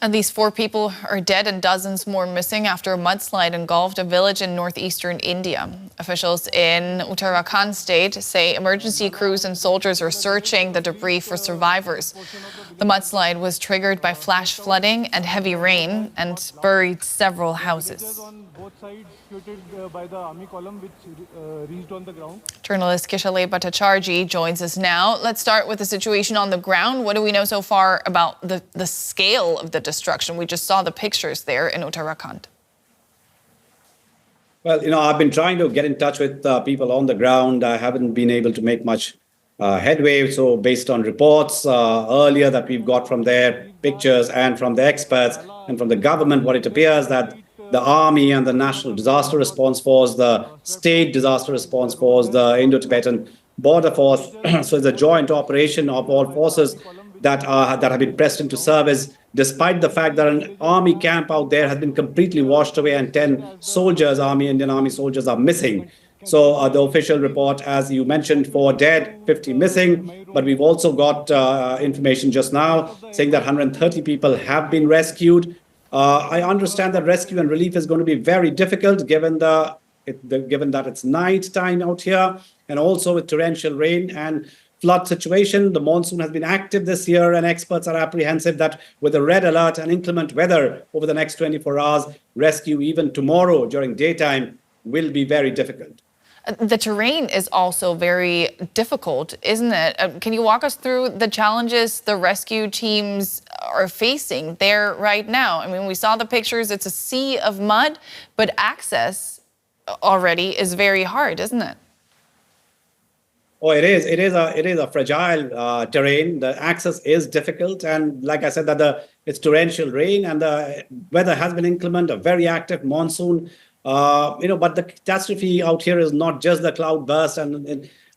At least 4 people are dead and dozens more missing after a mudslide engulfed a village in northeastern India. Officials in Uttarakhand state say emergency crews and soldiers are searching the debris for survivors. The mudslide was triggered by flash flooding and heavy rain and buried several houses. Journalist Kishalay Bhattacharjee joins us now. Let's start with the situation on the ground. What do we know so far about the scale of the destruction? We just saw the pictures there in Uttarakhand. Well, I've been trying to get in touch with people on the ground. I haven't been able to make much headway. So based on reports earlier that we've got from their pictures and from the experts and from the government, what it appears that the Army and the National Disaster Response Force, the State Disaster Response Force, the Indo-Tibetan Border Force, so it's a joint operation of all forces that have been pressed into service, despite the fact that an army camp out there has been completely washed away and 10 soldiers, Indian Army soldiers, are missing. So the official report, as you mentioned, 4 dead, 50 missing. But we've also got information just now saying that 130 people have been rescued. I understand that rescue and relief is going to be very difficult given that it's night time out here, and also with torrential rain and flood situation. The monsoon has been active this year, and experts are apprehensive that with a red alert and inclement weather over the next 24 hours, rescue even tomorrow during daytime will be very difficult. The terrain is also very difficult, isn't it? Can you walk us through the challenges the rescue teams are facing there right now? I mean, we saw the pictures. It's a sea of mud, but access already is very hard, isn't it? Oh, it is. It is a fragile terrain. The access is difficult, and like I said, it's torrential rain, and the weather has been inclement. A very active monsoon. But the catastrophe out here is not just the cloud burst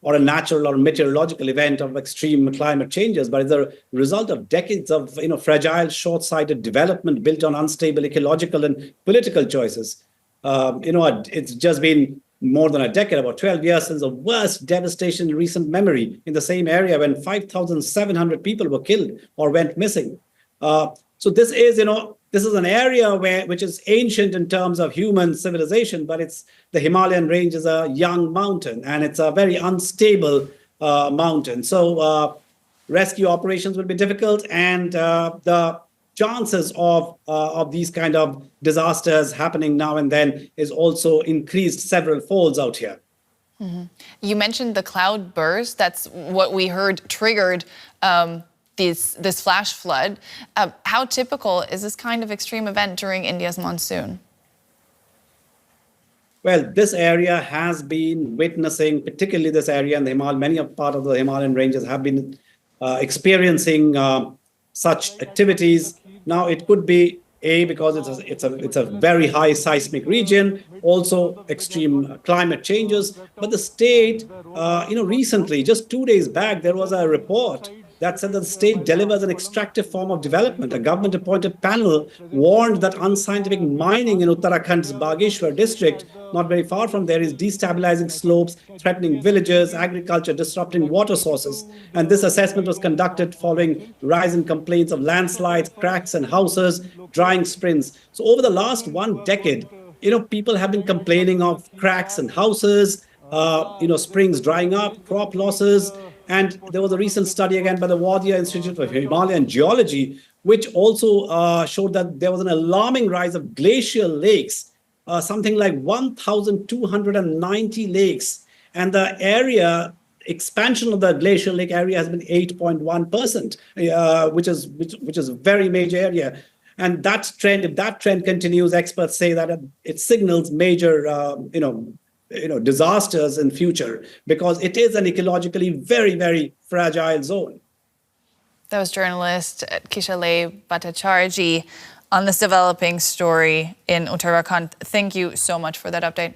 or a natural or meteorological event of extreme climate changes, but it's a result of decades of fragile, short-sighted development built on unstable ecological and political choices. It's just been more than a decade, about 12 years, since the worst devastation in recent memory in the same area when 5,700 people were killed or went missing. So this is an area which is ancient in terms of human civilization, but the Himalayan range is a young mountain, and it's a very unstable mountain. So rescue operations will be difficult, and the chances of these kind of disasters happening now and then is also increased several folds out here. Mm-hmm. You mentioned the cloud burst. That's what we heard triggered this flash flood. How typical is this kind of extreme event during India's monsoon? Well, this area has been witnessing, particularly this area in the Himalaya, many part of the Himalayan ranges have been experiencing such activities. Now, it could be because it's a very high seismic region, also extreme climate changes. But the state, recently, just 2 days back, there was a report that said that the state delivers an extractive form of development. A government-appointed panel warned that unscientific mining in Uttarakhand's Bageshwar district, not very far from there, is destabilizing slopes, threatening villages, agriculture, disrupting water sources. And this assessment was conducted following rising complaints of landslides, cracks in houses, drying springs. So over the last 1 decade, people have been complaining of cracks in houses, springs drying up, crop losses. And there was a recent study again by the Wadia Institute for Himalayan Geology, which also showed that there was an alarming rise of glacial lakes, something like 1,290 lakes. And the expansion of the glacial lake area has been 8.1%, which is a very major area. And if that trend continues, experts say that it signals major, disasters in future, because it is an ecologically very, very fragile zone. That was journalist Kishalay Bhattacharjee on this developing story in Uttarakhand. Thank you so much for that update.